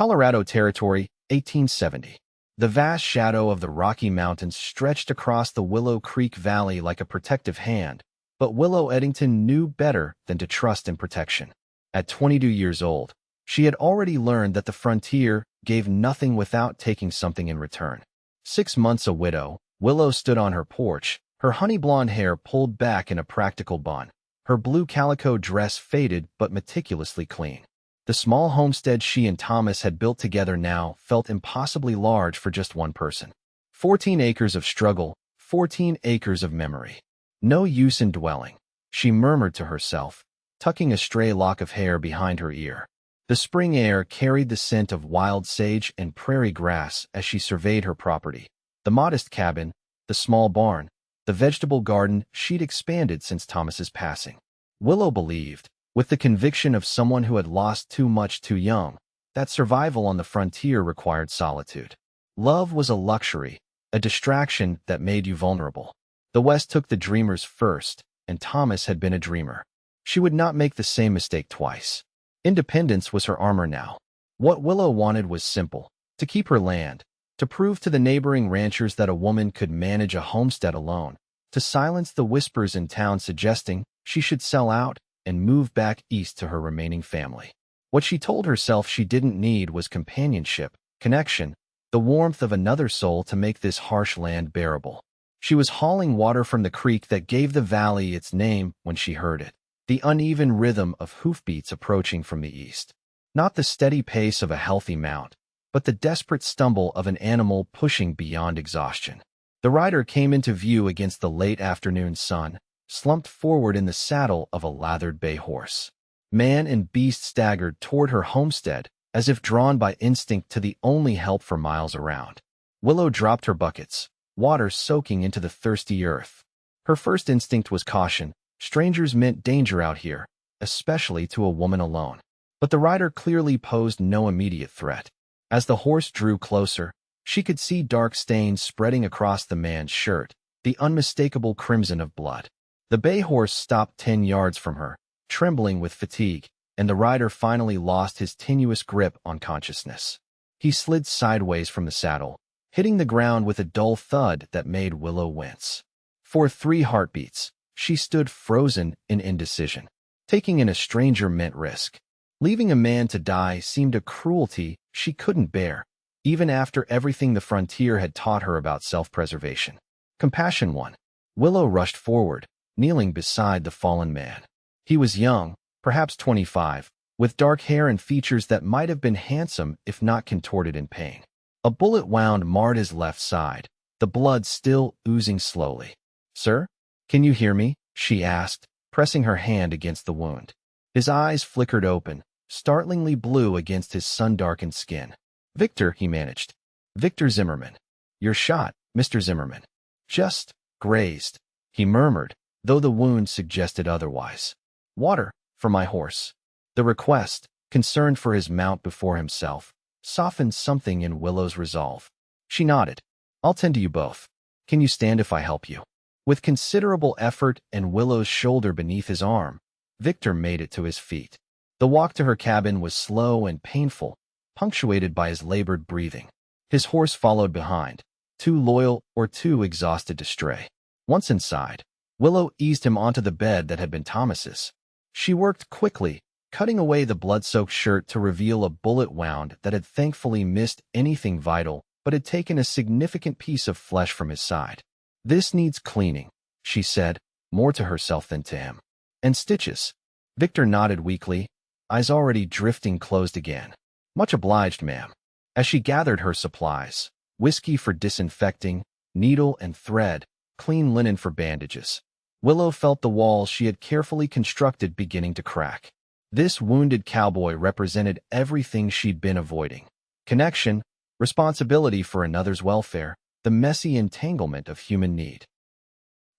Colorado Territory, 1870. The vast shadow of the Rocky Mountains stretched across the Willow Creek Valley like a protective hand, but Willow Eddington knew better than to trust in protection. At 22 years old, she had already learned that the frontier gave nothing without taking something in return. 6 months a widow, Willow stood on her porch, her honey-blonde hair pulled back in a practical bun, her blue calico dress faded but meticulously clean. The small homestead she and Thomas had built together now felt impossibly large for just one person. 14 acres of struggle, 14 acres of memory. No use in dwelling, she murmured to herself, tucking a stray lock of hair behind her ear. The spring air carried the scent of wild sage and prairie grass as she surveyed her property. The modest cabin, the small barn, the vegetable garden she'd expanded since Thomas's passing. Willow believed, with the conviction of someone who had lost too much too young, that survival on the frontier required solitude. Love was a luxury, a distraction that made you vulnerable. The West took the dreamers first, and Thomas had been a dreamer. She would not make the same mistake twice. Independence was her armor now. What Willow wanted was simple: to keep her land, to prove to the neighboring ranchers that a woman could manage a homestead alone, to silence the whispers in town suggesting she should sell out and move back east to her remaining family. What she told herself she didn't need was companionship, connection, the warmth of another soul to make this harsh land bearable. She was hauling water from the creek that gave the valley its name when she heard it, the uneven rhythm of hoofbeats approaching from the east. Not the steady pace of a healthy mount, but the desperate stumble of an animal pushing beyond exhaustion. The rider came into view against the late afternoon sun, slumped forward in the saddle of a lathered bay horse. Man and beast staggered toward her homestead, as if drawn by instinct to the only help for miles around. Willow dropped her buckets, water soaking into the thirsty earth. Her first instinct was caution. Strangers meant danger out here, especially to a woman alone. But the rider clearly posed no immediate threat. As the horse drew closer, she could see dark stains spreading across the man's shirt, the unmistakable crimson of blood. The bay horse stopped 10 yards from her, trembling with fatigue, and the rider finally lost his tenuous grip on consciousness. He slid sideways from the saddle, hitting the ground with a dull thud that made Willow wince. For 3 heartbeats, she stood frozen in indecision. Taking in a stranger meant risk. Leaving a man to die seemed a cruelty she couldn't bear, even after everything the frontier had taught her about self-preservation. Compassion won. Willow rushed forward, kneeling beside the fallen man. He was young, perhaps 25, with dark hair and features that might have been handsome if not contorted in pain. A bullet wound marred his left side, the blood still oozing slowly. "Sir, can you hear me?" she asked, pressing her hand against the wound. His eyes flickered open, startlingly blue against his sun-darkened skin. "Victor," he managed. "Victor Zimmerman. You're shot, Mr. Zimmerman." "Just grazed," he murmured, though the wound suggested otherwise. "Water for my horse." The request, concerned for his mount before himself, softened something in Willow's resolve. She nodded. "I'll tend to you both. Can you stand if I help you?" With considerable effort and Willow's shoulder beneath his arm, Victor made it to his feet. The walk to her cabin was slow and painful, punctuated by his labored breathing. His horse followed behind, too loyal or too exhausted to stray. Once inside, Willow eased him onto the bed that had been Thomas's. She worked quickly, cutting away the blood-soaked shirt to reveal a bullet wound that had thankfully missed anything vital but had taken a significant piece of flesh from his side. "This needs cleaning," she said, more to herself than to him. "And stitches." Victor nodded weakly, eyes already drifting closed again. "Much obliged, ma'am." As she gathered her supplies, whiskey for disinfecting, needle and thread, clean linen for bandages, Willow felt the walls she had carefully constructed beginning to crack. This wounded cowboy represented everything she'd been avoiding: connection, responsibility for another's welfare, the messy entanglement of human need.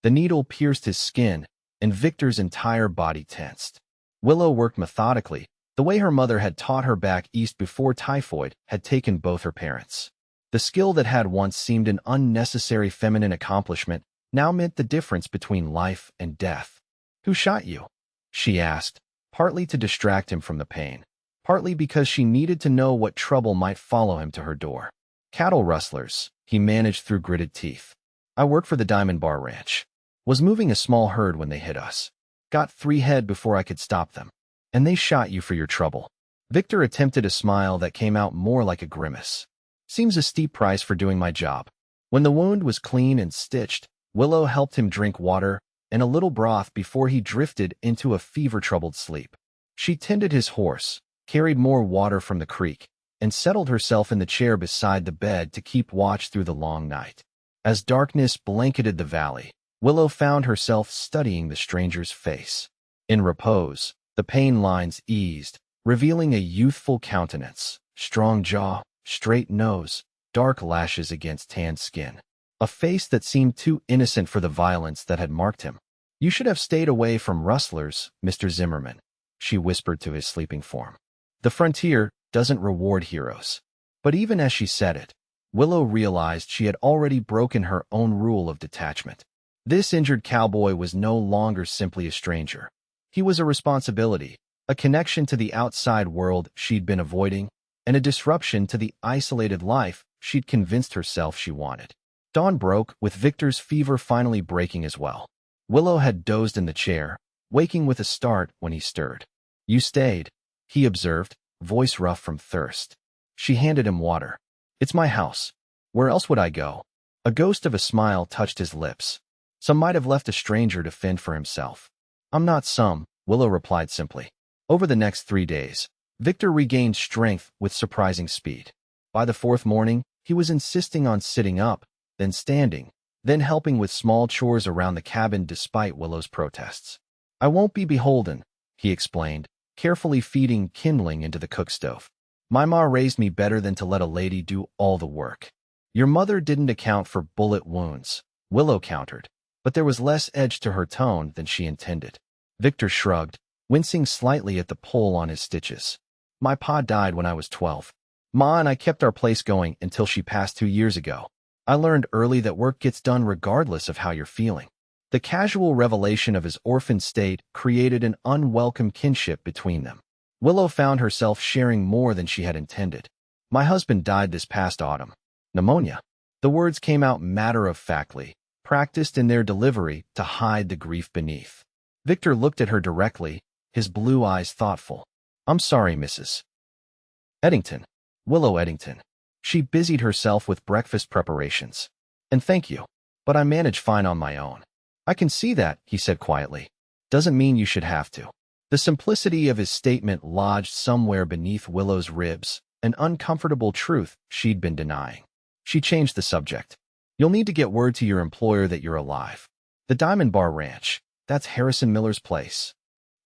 The needle pierced his skin, and Victor's entire body tensed. Willow worked methodically, the way her mother had taught her back east before typhoid had taken both her parents. The skill that had once seemed an unnecessary feminine accomplishment now meant the difference between life and death. "Who shot you?" she asked, partly to distract him from the pain, partly because she needed to know what trouble might follow him to her door. Cattle rustlers, he managed through gritted teeth. I work for the Diamond Bar Ranch. Was moving a small herd when they hit us. Got 3 head before I could stop them. And they shot you for your trouble. Victor attempted a smile that came out more like a grimace. Seems a steep price for doing my job. When the wound was clean and stitched, Willow helped him drink water and a little broth before he drifted into a fever-troubled sleep. She tended his horse, carried more water from the creek, and settled herself in the chair beside the bed to keep watch through the long night. As darkness blanketed the valley, Willow found herself studying the stranger's face. In repose, the pain lines eased, revealing a youthful countenance, strong jaw, straight nose, dark lashes against tanned skin. A face that seemed too innocent for the violence that had marked him. You should have stayed away from rustlers, Mr. Zimmerman, she whispered to his sleeping form. The frontier doesn't reward heroes. But even as she said it, Willow realized she had already broken her own rule of detachment. This injured cowboy was no longer simply a stranger. He was a responsibility, a connection to the outside world she'd been avoiding, and a disruption to the isolated life she'd convinced herself she wanted. Dawn broke, with Victor's fever finally breaking as well. Willow had dozed in the chair, waking with a start when he stirred. You stayed, he observed, voice rough from thirst. She handed him water. It's my house. Where else would I go? A ghost of a smile touched his lips. Some might have left a stranger to fend for himself. I'm not some, Willow replied simply. Over the next 3 days, Victor regained strength with surprising speed. By the 4th morning, he was insisting on sitting up, then standing, then helping with small chores around the cabin despite Willow's protests. I won't be beholden, he explained, carefully feeding kindling into the cook stove. My ma raised me better than to let a lady do all the work. Your mother didn't account for bullet wounds, Willow countered, but there was less edge to her tone than she intended. Victor shrugged, wincing slightly at the pull on his stitches. My pa died when I was 12. Ma and I kept our place going until she passed 2 years ago. I learned early that work gets done regardless of how you're feeling. The casual revelation of his orphan state created an unwelcome kinship between them. Willow found herself sharing more than she had intended. My husband died this past autumn. Pneumonia. The words came out matter-of-factly, practiced in their delivery to hide the grief beneath. Victor looked at her directly, his blue eyes thoughtful. I'm sorry, Mrs. Eddington. Willow Eddington. She busied herself with breakfast preparations. And thank you. But I manage fine on my own. I can see that, he said quietly. Doesn't mean you should have to. The simplicity of his statement lodged somewhere beneath Willow's ribs, an uncomfortable truth she'd been denying. She changed the subject. You'll need to get word to your employer that you're alive. The Diamond Bar Ranch, that's Harrison Miller's place.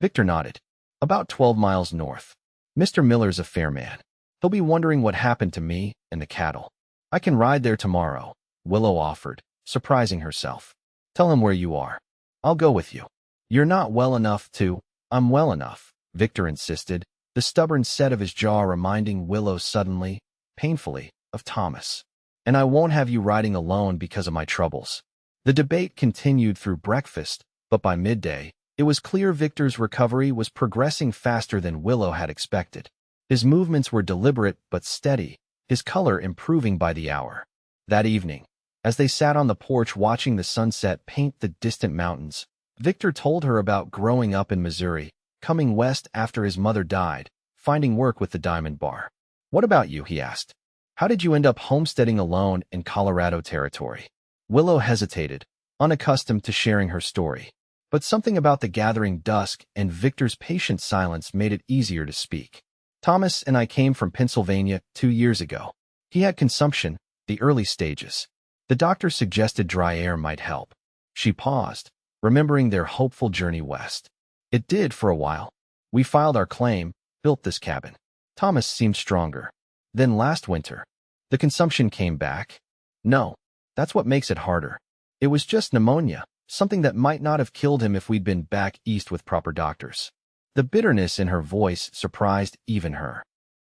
Victor nodded. About 12 miles north. Mr. Miller's a fair man. He'll be wondering what happened to me and the cattle. I can ride there tomorrow, Willow offered, surprising herself. Tell him where you are. I'll go with you. You're not well enough to. I'm well enough, Victor insisted, the stubborn set of his jaw reminding Willow suddenly, painfully, of Thomas. And I won't have you riding alone because of my troubles. The debate continued through breakfast, but by midday, it was clear Victor's recovery was progressing faster than Willow had expected. His movements were deliberate but steady, his color improving by the hour. That evening, as they sat on the porch watching the sunset paint the distant mountains, Victor told her about growing up in Missouri, coming west after his mother died, finding work with the Diamond Bar. What about you, he asked. How did you end up homesteading alone in Colorado territory? Willow hesitated, unaccustomed to sharing her story. But something about the gathering dusk and Victor's patient silence made it easier to speak. Thomas and I came from Pennsylvania 2 years ago. He had consumption, the early stages. The doctor suggested dry air might help. She paused, remembering their hopeful journey west. It did for a while. We filed our claim, built this cabin. Thomas seemed stronger. Then last winter, the consumption came back. No, that's what makes it harder. It was just pneumonia, something that might not have killed him if we'd been back east with proper doctors. The bitterness in her voice surprised even her.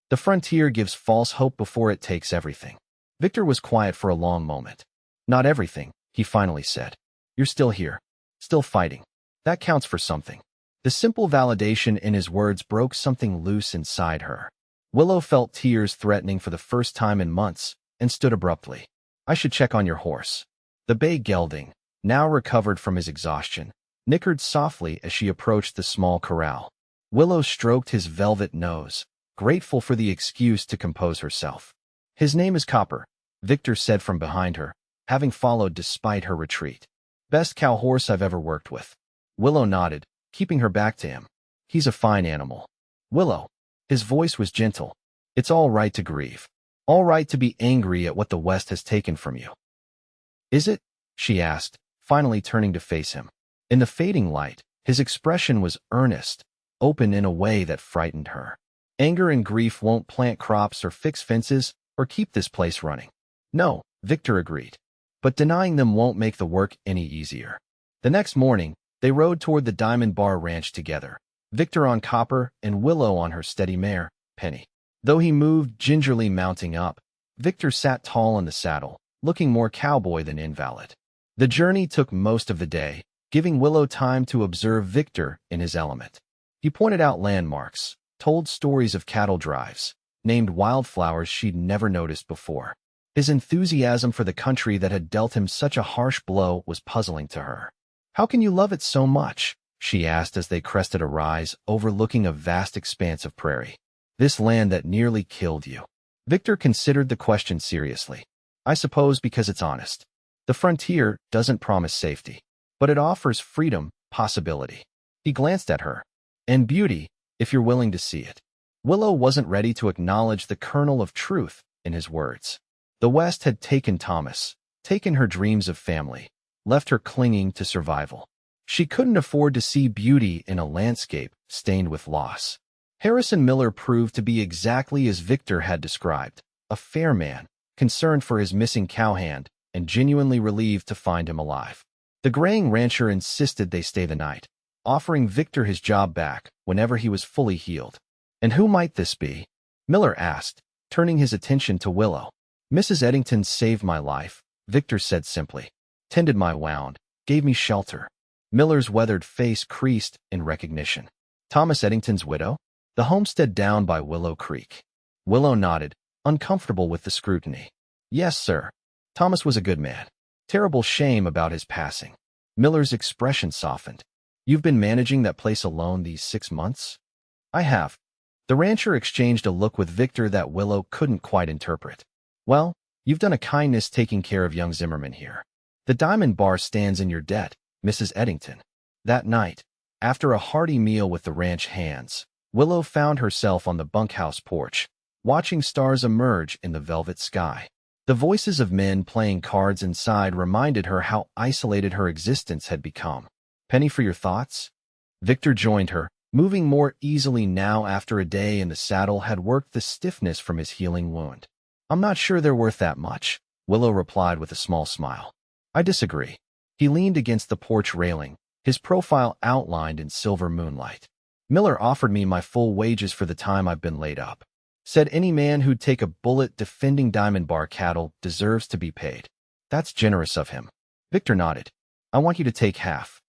The frontier gives false hope before it takes everything. Victor was quiet for a long moment. Not everything, he finally said. You're still here. Still fighting. That counts for something. The simple validation in his words broke something loose inside her. Willow felt tears threatening for the first time in months and stood abruptly. I should check on your horse. The bay gelding, now recovered from his exhaustion, nickered softly as she approached the small corral. Willow stroked his velvet nose, grateful for the excuse to compose herself. His name is Copper, Victor said from behind her, having followed despite her retreat. Best cow horse I've ever worked with. Willow nodded, keeping her back to him. He's a fine animal. Willow. His voice was gentle. It's all right to grieve. All right to be angry at what the West has taken from you. Is it? She asked, finally turning to face him. In the fading light, his expression was earnest, open in a way that frightened her. Anger and grief won't plant crops or fix fences or keep this place running. No, Victor agreed. But denying them won't make the work any easier. The next morning, they rode toward the Diamond Bar Ranch together, Victor on Copper and Willow on her steady mare, Penny. Though he moved gingerly mounting up, Victor sat tall in the saddle, looking more cowboy than invalid. The journey took most of the day, giving Willow time to observe Victor in his element. He pointed out landmarks, told stories of cattle drives, named wildflowers she'd never noticed before. His enthusiasm for the country that had dealt him such a harsh blow was puzzling to her. How can you love it so much? She asked as they crested a rise overlooking a vast expanse of prairie. This land that nearly killed you. Victor considered the question seriously. I suppose because it's honest. The frontier doesn't promise safety, but it offers freedom, possibility. He glanced at her. And beauty, if you're willing to see it. Willow wasn't ready to acknowledge the kernel of truth in his words. The West had taken Thomas, taken her dreams of family, left her clinging to survival. She couldn't afford to see beauty in a landscape stained with loss. Harrison Miller proved to be exactly as Victor had described, a fair man, concerned for his missing cowhand, and genuinely relieved to find him alive. The graying rancher insisted they stay the night, offering Victor his job back whenever he was fully healed. And who might this be? Miller asked, turning his attention to Willow. Mrs. Eddington saved my life, Victor said simply. Tended my wound, gave me shelter. Miller's weathered face creased in recognition. Thomas Eddington's widow? The homestead down by Willow Creek. Willow nodded, uncomfortable with the scrutiny. Yes, sir. Thomas was a good man. Terrible shame about his passing. Miller's expression softened. You've been managing that place alone these 6 months? I have. The rancher exchanged a look with Victor that Willow couldn't quite interpret. Well, you've done a kindness taking care of young Zimmerman here. The Diamond Bar stands in your debt, Mrs. Eddington. That night, after a hearty meal with the ranch hands, Willow found herself on the bunkhouse porch, watching stars emerge in the velvet sky. The voices of men playing cards inside reminded her how isolated her existence had become. Penny, for your thoughts? Victor joined her, moving more easily now after a day in the saddle had worked the stiffness from his healing wound. I'm not sure they're worth that much, Willow replied with a small smile. I disagree. He leaned against the porch railing, his profile outlined in silver moonlight. Miller offered me my full wages for the time I've been laid up. Said any man who'd take a bullet defending Diamond Bar cattle deserves to be paid. That's generous of him. Victor nodded. I want you to take half.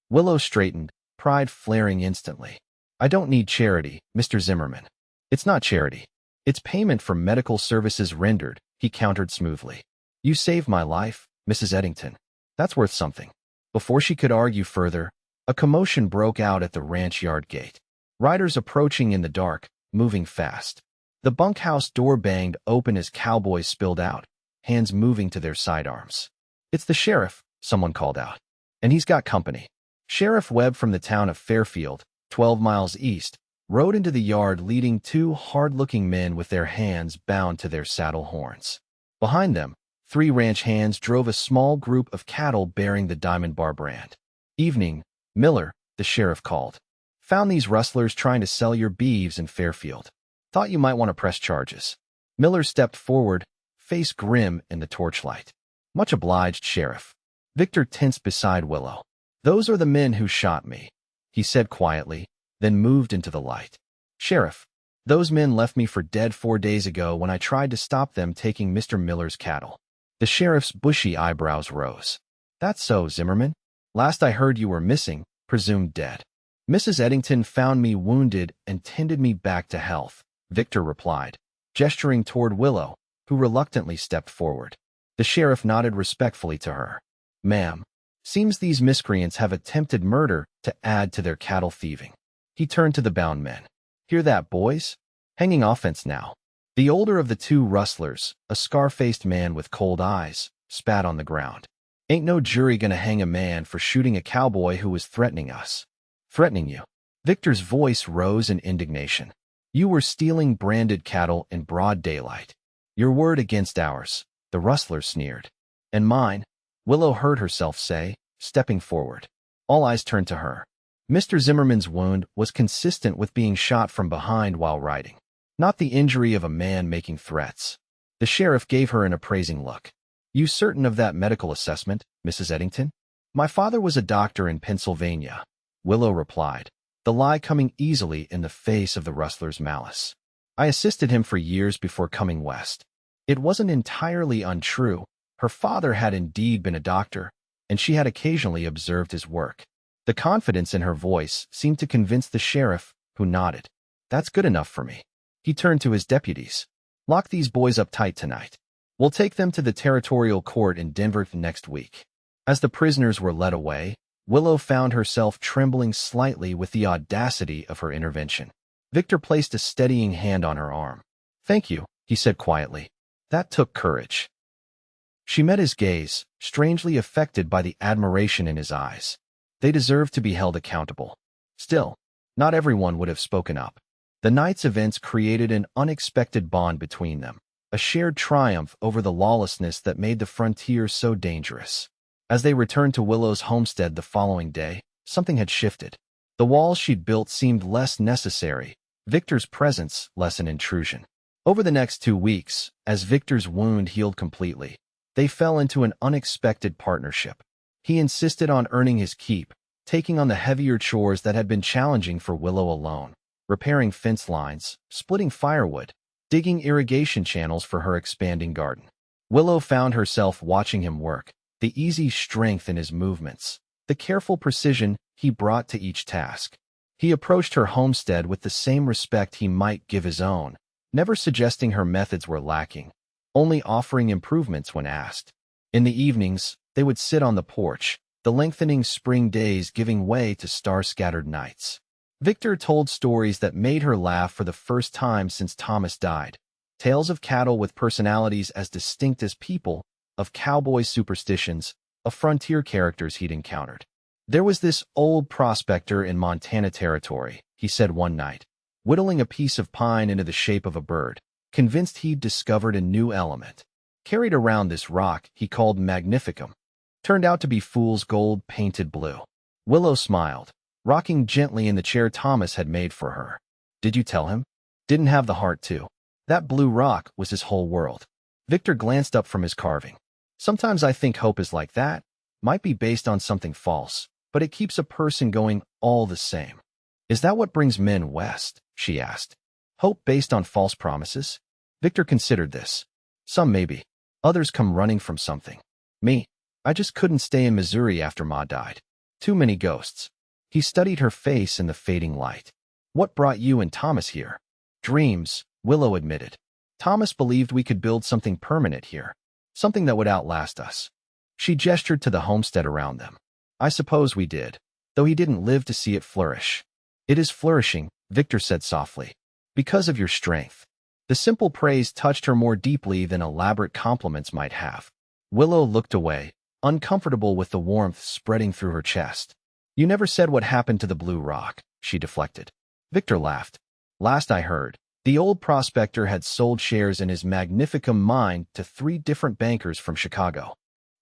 Willow straightened, pride flaring instantly. I don't need charity, Mr. Zimmerman. It's not charity. It's payment for medical services rendered, he countered smoothly. You saved my life, Mrs. Eddington. That's worth something. Before she could argue further, a commotion broke out at the ranch yard gate. Riders approaching in the dark, moving fast. The bunkhouse door banged open as Cowboy spilled out, hands moving to their sidearms. It's the sheriff, someone called out. And he's got company. Sheriff Webb from the town of Fairfield, 12 miles east, rode into the yard leading 2 hard-looking men with their hands bound to their saddle horns. Behind them, 3 ranch hands drove a small group of cattle bearing the Diamond Bar brand. Evening, Miller, the sheriff called. Found these rustlers trying to sell your beeves in Fairfield. Thought you might want to press charges. Miller stepped forward, face grim in the torchlight. Much obliged, Sheriff. Victor tensed beside Willow. Those are the men who shot me, he said quietly, then moved into the light. Sheriff, those men left me for dead 4 days ago when I tried to stop them taking Mr. Miller's cattle. The sheriff's bushy eyebrows rose. That's so, Zimmerman. Last I heard you were missing, presumed dead. Mrs. Eddington found me wounded and tended me back to health, Victor replied, gesturing toward Willow, who reluctantly stepped forward. The sheriff nodded respectfully to her. Ma'am, seems these miscreants have attempted murder to add to their cattle thieving. He turned to the bound men. Hear that, boys? Hanging offense now. The older of the two rustlers, a scar-faced man with cold eyes, spat on the ground. Ain't no jury gonna hang a man for shooting a cowboy who was threatening us. Threatening you? Victor's voice rose in indignation. You were stealing branded cattle in broad daylight. Your word against ours, the rustler sneered. And mine, Willow heard herself say, stepping forward. All eyes turned to her. Mr. Zimmerman's wound was consistent with being shot from behind while riding, not the injury of a man making threats. The sheriff gave her an appraising look. You certain of that medical assessment, Mrs. Eddington? My father was a doctor in Pennsylvania, Willow replied, the lie coming easily in the face of the rustler's malice. I assisted him for years before coming west. It wasn't entirely untrue. Her father had indeed been a doctor, and she had occasionally observed his work. The confidence in her voice seemed to convince the sheriff, who nodded. That's good enough for me. He turned to his deputies. Lock these boys up tight tonight. We'll take them to the territorial court in Denver next week. As the prisoners were led away, Willow found herself trembling slightly with the audacity of her intervention. Victor placed a steadying hand on her arm. Thank you, he said quietly. That took courage. She met his gaze, strangely affected by the admiration in his eyes. They deserved to be held accountable. Still, not everyone would have spoken up. The night's events created an unexpected bond between them, a shared triumph over the lawlessness that made the frontier so dangerous. As they returned to Willow's homestead the following day, something had shifted. The walls she'd built seemed less necessary, Victor's presence less an intrusion. Over the next 2 weeks, as Victor's wound healed completely, they fell into an unexpected partnership. He insisted on earning his keep, taking on the heavier chores that had been challenging for Willow alone, repairing fence lines, splitting firewood, digging irrigation channels for her expanding garden. Willow found herself watching him work, the easy strength in his movements, the careful precision he brought to each task. He approached her homestead with the same respect he might give his own, never suggesting her methods were lacking, only offering improvements when asked. In the evenings, they would sit on the porch, the lengthening spring days giving way to star-scattered nights. Victor told stories that made her laugh for the first time since Thomas died, tales of cattle with personalities as distinct as people, of cowboy superstitions, of frontier characters he'd encountered. There was this old prospector in Montana Territory, he said one night, whittling a piece of pine into the shape of a bird, convinced he'd discovered a new element. Carried around this rock he called magnificum. Turned out to be fool's gold painted blue. Willow smiled, rocking gently in the chair Thomas had made for her. Did you tell him? Didn't have the heart to. That blue rock was his whole world. Victor glanced up from his carving. Sometimes I think hope is like that. Might be based on something false, but it keeps a person going all the same. Is that what brings men west? She asked. Hope based on false promises? Victor considered this. Some maybe. Others come running from something. Me, I just couldn't stay in Missouri after Ma died. Too many ghosts. He studied her face in the fading light. What brought you and Thomas here? Dreams, Willow admitted. Thomas believed we could build something permanent here. Something that would outlast us. She gestured to the homestead around them. I suppose we did, though he didn't live to see it flourish. It is flourishing, Victor said softly, because of your strength. The simple praise touched her more deeply than elaborate compliments might have. Willow looked away, uncomfortable with the warmth spreading through her chest. You never said what happened to the blue rock, she deflected. Victor laughed. Last I heard, the old prospector had sold shares in his magnificum mine to 3 different bankers from Chicago.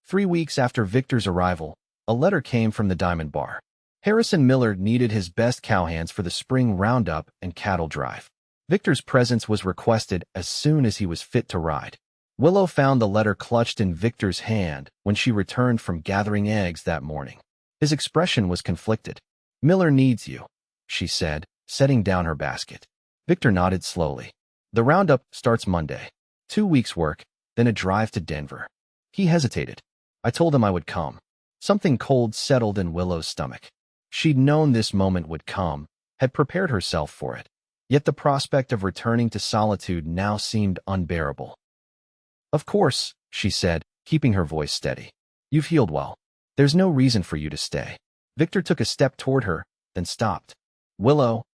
3 weeks after Victor's arrival, a letter came from the Diamond Bar. Harrison Miller needed his best cowhands for the spring roundup and cattle drive. Victor's presence was requested as soon as he was fit to ride. Willow found the letter clutched in Victor's hand when she returned from gathering eggs that morning. His expression was conflicted. Miller needs you, she said, setting down her basket. Victor nodded slowly. The roundup starts Monday. 2 weeks' work, then a drive to Denver. He hesitated. I told him I would come. Something cold settled in Willow's stomach. She'd known this moment would come, had prepared herself for it. Yet the prospect of returning to solitude now seemed unbearable. "Of course," she said, keeping her voice steady. "You've healed well. There's no reason for you to stay." Victor took a step toward her, then stopped. "Willow,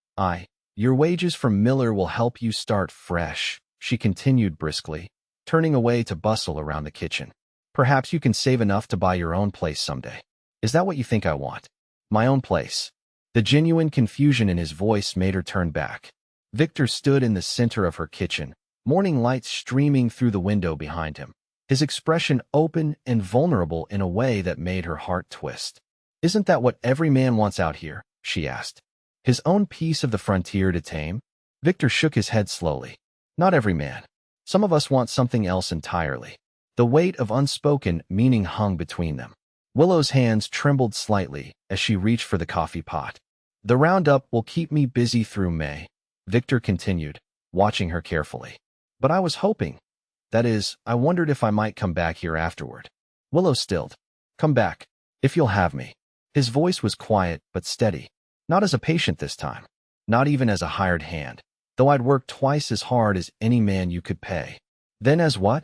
your wages from Miller will help you start fresh," she continued briskly, turning away to bustle around the kitchen. "Perhaps you can save enough to buy your own place someday. Is that what you think I want? My own place?" The genuine confusion in his voice made her turn back. Victor stood in the center of her kitchen, morning light streaming through the window behind him, his expression open and vulnerable in a way that made her heart twist. "Isn't that what every man wants out here?" she asked. "His own piece of the frontier to tame?" Victor shook his head slowly. "Not every man. Some of us want something else entirely." The weight of unspoken meaning hung between them. Willow's hands trembled slightly as she reached for the coffee pot. "The roundup will keep me busy through May," Victor continued, watching her carefully. "But I was hoping. That is, I wondered if I might come back here afterward." Willow stilled. "Come back, if you'll have me." His voice was quiet but steady. "Not as a patient this time. Not even as a hired hand, though I'd work twice as hard as any man you could pay." "Then as what?"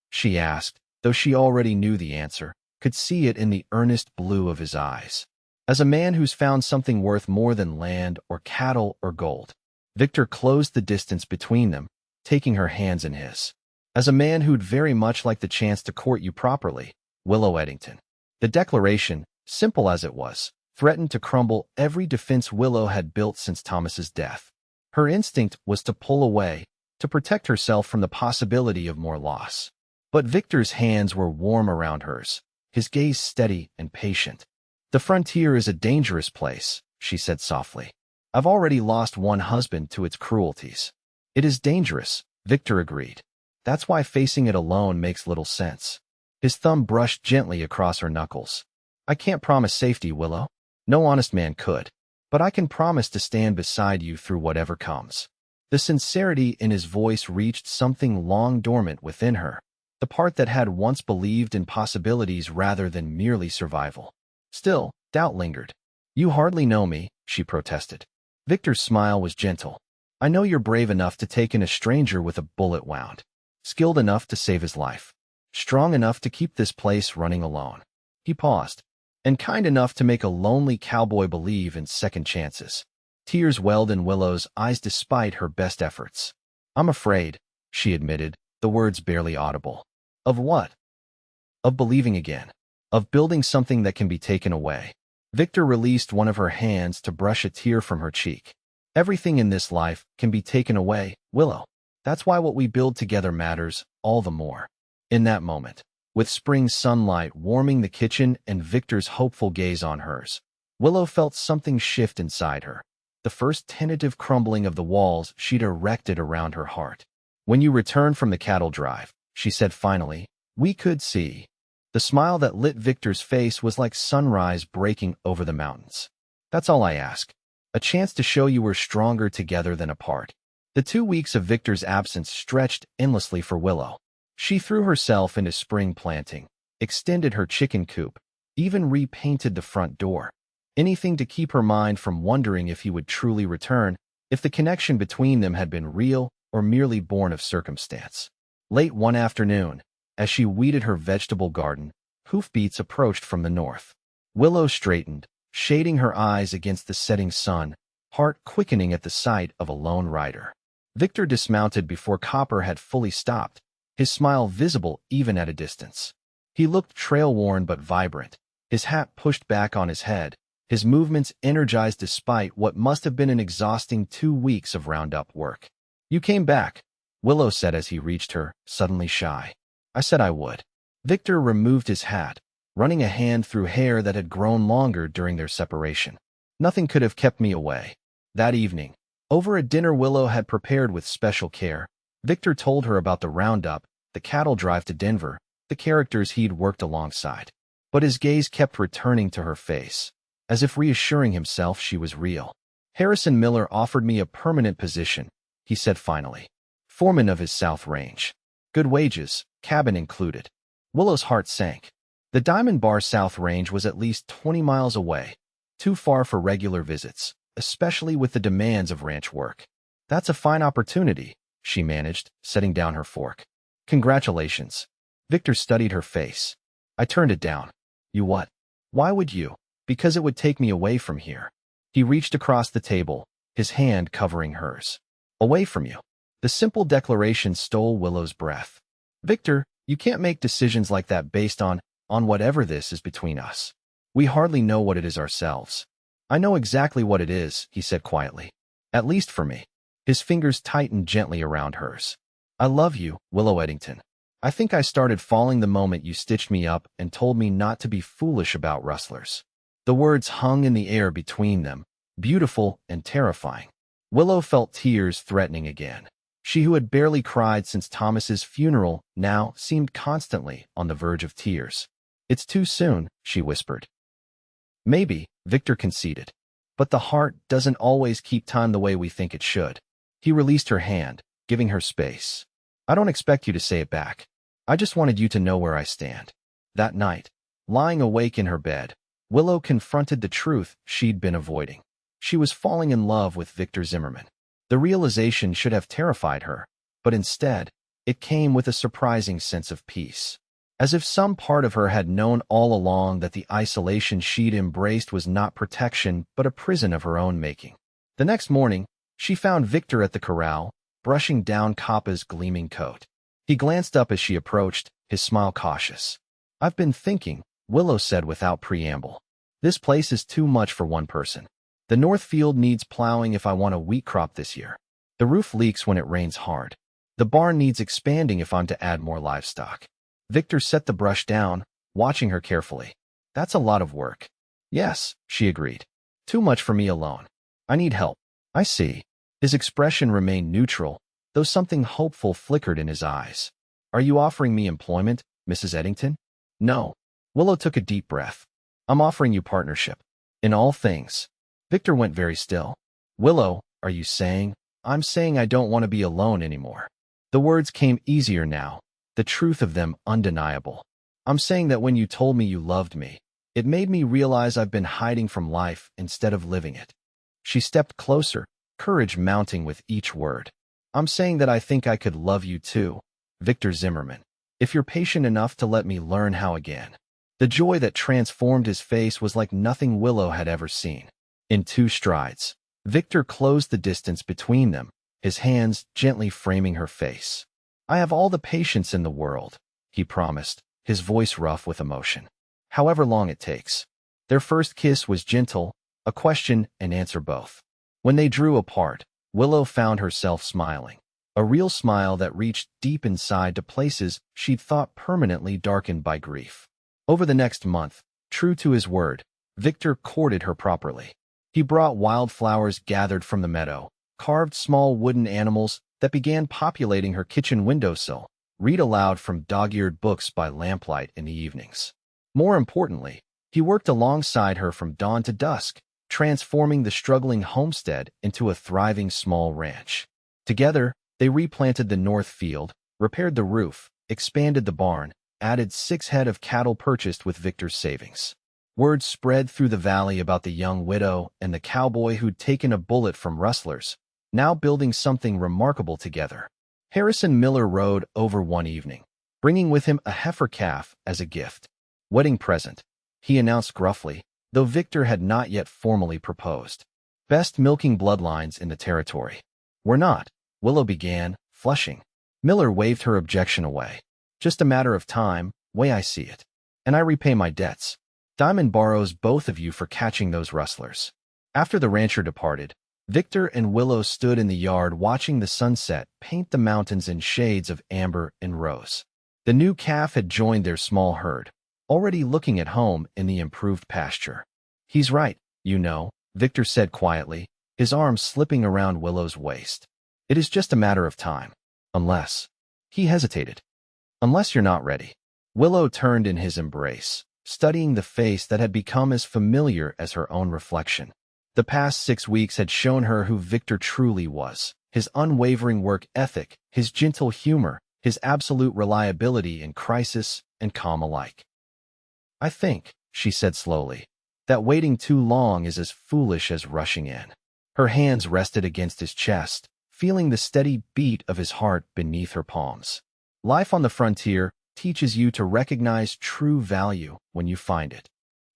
she asked, though she already knew the answer, could see it in the earnest blue of his eyes. "As a man who's found something worth more than land or cattle or gold." Victor closed the distance between them, taking her hands in his. "As a man who'd very much like the chance to court you properly, Willow Eddington." The declaration, simple as it was, threatened to crumble every defense Willow had built since Thomas's death. Her instinct was to pull away, to protect herself from the possibility of more loss. But Victor's hands were warm around hers, his gaze steady and patient. "The frontier is a dangerous place," she said softly. "I've already lost one husband to its cruelties." "It is dangerous," Victor agreed. "That's why facing it alone makes little sense." His thumb brushed gently across her knuckles. "I can't promise safety, Willow. No honest man could. But I can promise to stand beside you through whatever comes." The sincerity in his voice reached something long dormant within her, the part that had once believed in possibilities rather than merely survival. Still, doubt lingered. "You hardly know me," she protested. Victor's smile was gentle. "I know you're brave enough to take in a stranger with a bullet wound, skilled enough to save his life, strong enough to keep this place running alone." He paused. "And kind enough to make a lonely cowboy believe in second chances." Tears welled in Willow's eyes despite her best efforts. "I'm afraid," she admitted, the words barely audible. "Of what?" "Of believing again. Of building something that can be taken away." Victor released one of her hands to brush a tear from her cheek. "Everything in this life can be taken away, Willow. That's why what we build together matters all the more." In that moment, with spring sunlight warming the kitchen and Victor's hopeful gaze on hers, Willow felt something shift inside her, the first tentative crumbling of the walls she'd erected around her heart. "When you return from the cattle drive," she said finally, "we could see." The smile that lit Victor's face was like sunrise breaking over the mountains. "That's all I ask. A chance to show you we're stronger together than apart." The 2 weeks of Victor's absence stretched endlessly for Willow. She threw herself into spring planting, extended her chicken coop, even repainted the front door. Anything to keep her mind from wondering if he would truly return, if the connection between them had been real or merely born of circumstance. Late one afternoon, as she weeded her vegetable garden, hoofbeats approached from the north. Willow straightened, shading her eyes against the setting sun, heart quickening at the sight of a lone rider. Victor dismounted before Copper had fully stopped, his smile visible even at a distance. He looked trail-worn but vibrant, his hat pushed back on his head, his movements energized despite what must have been an exhausting 2 weeks of roundup work. "You came back," Willow said as he reached her, suddenly shy. "I said I would." Victor removed his hat, running a hand through hair that had grown longer during their separation. "Nothing could have kept me away." That evening, over a dinner Willow had prepared with special care, Victor told her about the roundup, the cattle drive to Denver, the characters he'd worked alongside. But his gaze kept returning to her face, as if reassuring himself she was real. "Harrison Miller offered me a permanent position," he said finally. "Foreman of his South Range. Good wages, cabin included." Willow's heart sank. The Diamond Bar South Range was at least 20 miles away, too far for regular visits, especially with the demands of ranch work. That's a fine opportunity, she managed, setting down her fork. Congratulations. Victor studied her face. I turned it down. You what? Why would you? Because it would take me away from here. He reached across the table, his hand covering hers. Away from you. The simple declaration stole Willow's breath. Victor, you can't make decisions like that based on whatever this is between us. We hardly know what it is ourselves. I know exactly what it is, he said quietly. At least for me. His fingers tightened gently around hers. I love you, Willow Eddington. I think I started falling the moment you stitched me up and told me not to be foolish about rustlers. The words hung in the air between them, beautiful and terrifying. Willow felt tears threatening again. She who had barely cried since Thomas's funeral now seemed constantly on the verge of tears. It's too soon, she whispered. Maybe, Victor conceded. But the heart doesn't always keep time the way we think it should. He released her hand, giving her space. I don't expect you to say it back. I just wanted you to know where I stand. That night, lying awake in her bed, Willow confronted the truth she'd been avoiding. She was falling in love with Victor Zimmerman. The realization should have terrified her, but instead, it came with a surprising sense of peace. As if some part of her had known all along that the isolation she'd embraced was not protection but a prison of her own making. The next morning, she found Victor at the corral, brushing down Kappa's gleaming coat. He glanced up as she approached, his smile cautious. I've been thinking, Willow said without preamble. This place is too much for one person. The north field needs plowing if I want a wheat crop this year. The roof leaks when it rains hard. The barn needs expanding if I'm to add more livestock. Victor set the brush down, watching her carefully. That's a lot of work. Yes, she agreed. Too much for me alone. I need help. I see. His expression remained neutral, though something hopeful flickered in his eyes. Are you offering me employment, Mrs. Eddington? No. Willow took a deep breath. I'm offering you partnership. In all things. Victor went very still. Willow, are you saying? I'm saying I don't want to be alone anymore. The words came easier now, the truth of them undeniable. I'm saying that when you told me you loved me, it made me realize I've been hiding from life instead of living it. She stepped closer, courage mounting with each word. I'm saying that I think I could love you too, Victor Zimmerman, if you're patient enough to let me learn how again. The joy that transformed his face was like nothing Willow had ever seen. In 2 strides, Victor closed the distance between them, his hands gently framing her face. I have all the patience in the world, he promised, his voice rough with emotion. However long it takes. Their first kiss was gentle, a question and answer both. When they drew apart, Willow found herself smiling, a real smile that reached deep inside to places she'd thought permanently darkened by grief. Over the next month, true to his word, Victor courted her properly. He brought wildflowers gathered from the meadow, carved small wooden animals that began populating her kitchen windowsill, read aloud from dog-eared books by lamplight in the evenings. More importantly, he worked alongside her from dawn to dusk, transforming the struggling homestead into a thriving small ranch. Together, they replanted the north field, repaired the roof, expanded the barn, added 6 head of cattle purchased with Victor's savings. Word spread through the valley about the young widow and the cowboy who'd taken a bullet from rustlers, now building something remarkable together. Harrison Miller rode over one evening, bringing with him a heifer calf as a gift. Wedding present, he announced gruffly, though Victor had not yet formally proposed. Best milking bloodlines in the territory. We're not, Willow began, flushing. Miller waved her objection away. Just a matter of time, way I see it. And I repay my debts. Diamond borrows both of you for catching those rustlers. After the rancher departed, Victor and Willow stood in the yard watching the sunset paint the mountains in shades of amber and rose. The new calf had joined their small herd, already looking at home in the improved pasture. He's right, you know, Victor said quietly, his arm slipping around Willow's waist. It is just a matter of time. Unless. He hesitated. Unless you're not ready. Willow turned in his embrace, studying the face that had become as familiar as her own reflection. The past 6 weeks had shown her who Victor truly was, his unwavering work ethic, his gentle humor, his absolute reliability in crisis and calm alike. I think, she said slowly, that waiting too long is as foolish as rushing in. Her hands rested against his chest, feeling the steady beat of his heart beneath her palms. Life on the frontier teaches you to recognize true value when you find it.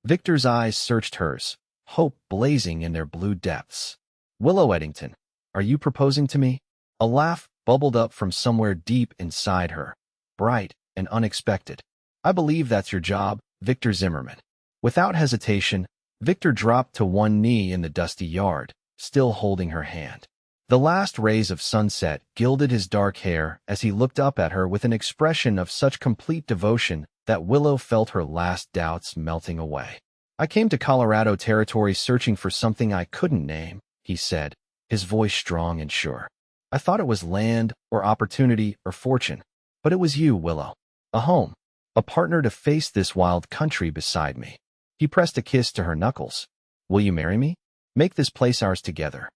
Victor's eyes searched hers, hope blazing in their blue depths. Willow Eddington, are you proposing to me? A laugh bubbled up from somewhere deep inside her, bright and unexpected. I believe that's your job, Victor Zimmerman. Without hesitation, Victor dropped to one knee in the dusty yard, still holding her hand. The last rays of sunset gilded his dark hair as he looked up at her with an expression of such complete devotion that Willow felt her last doubts melting away. I came to Colorado territory searching for something I couldn't name, he said, his voice strong and sure. I thought it was land or opportunity or fortune, but it was you, Willow. A home, a partner to face this wild country beside me. He pressed a kiss to her knuckles. Will you marry me? Make this place ours together.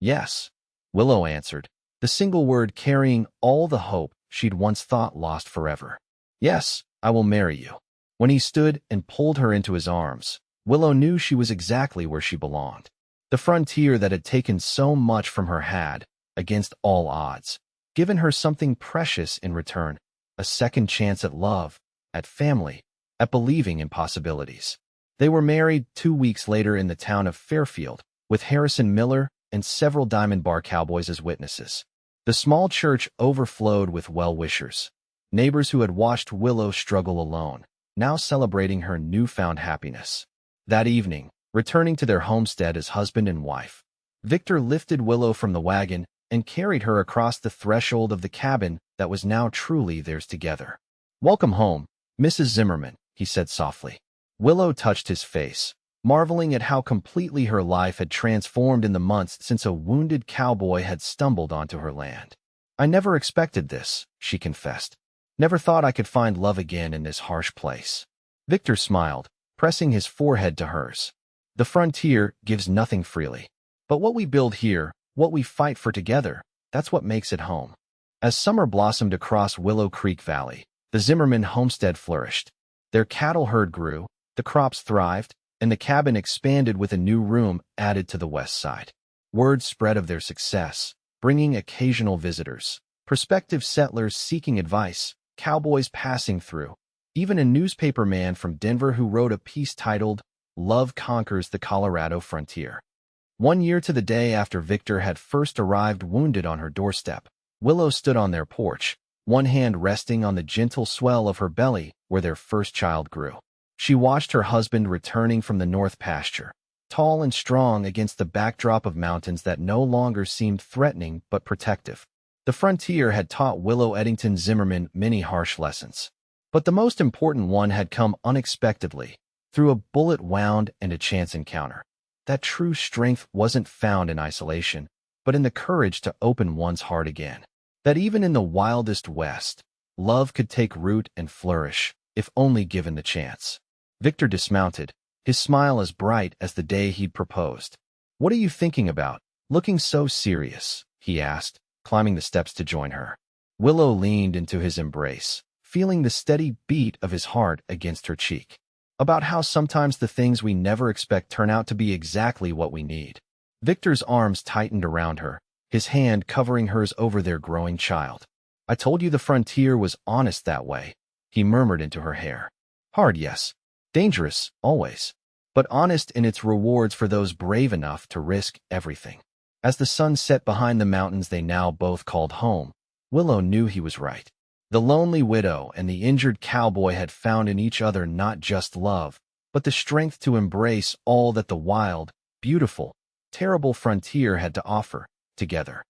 Yes, Willow answered, the single word carrying all the hope she'd once thought lost forever. Yes, I will marry you. When he stood and pulled her into his arms, Willow knew she was exactly where she belonged. The frontier that had taken so much from her had, against all odds, given her something precious in return, a second chance at love, at family, at believing in possibilities. They were married 2 weeks later in the town of Fairfield, with Harrison Miller and several Diamond Bar Cowboys as witnesses. The small church overflowed with well-wishers, neighbors who had watched Willow struggle alone, now celebrating her newfound happiness. That evening, returning to their homestead as husband and wife, Victor lifted Willow from the wagon and carried her across the threshold of the cabin that was now truly theirs together. Welcome home, Mrs. Zimmerman, he said softly. Willow touched his face, marveling at how completely her life had transformed in the months since a wounded cowboy had stumbled onto her land. I never expected this, she confessed. Never thought I could find love again in this harsh place. Victor smiled, pressing his forehead to hers. The frontier gives nothing freely. But what we build here, what we fight for together, that's what makes it home. As summer blossomed across Willow Creek Valley, the Zimmerman homestead flourished. Their cattle herd grew, the crops thrived, and the cabin expanded with a new room added to the west side. Word spread of their success, bringing occasional visitors, prospective settlers seeking advice, cowboys passing through, even a newspaper man from Denver who wrote a piece titled, Love Conquers the Colorado Frontier. 1 year to the day after Victor had first arrived wounded on her doorstep, Willow stood on their porch, one hand resting on the gentle swell of her belly where their first child grew. She watched her husband returning from the north pasture, tall and strong against the backdrop of mountains that no longer seemed threatening but protective. The frontier had taught Willow Eddington Zimmerman many harsh lessons, but the most important one had come unexpectedly, through a bullet wound and a chance encounter. That true strength wasn't found in isolation, but in the courage to open one's heart again. That even in the wildest West, love could take root and flourish, if only given the chance. Victor dismounted, his smile as bright as the day he'd proposed. What are you thinking about, looking so serious? He asked, climbing the steps to join her. Willow leaned into his embrace, feeling the steady beat of his heart against her cheek. About how sometimes the things we never expect turn out to be exactly what we need. Victor's arms tightened around her, his hand covering hers over their growing child. I told you the frontier was honest that way, he murmured into her hair. Hard, yes. Dangerous, always. But honest in its rewards for those brave enough to risk everything. As the sun set behind the mountains they now both called home, Willow knew he was right. The lonely widow and the injured cowboy had found in each other not just love, but the strength to embrace all that the wild, beautiful, terrible frontier had to offer, together.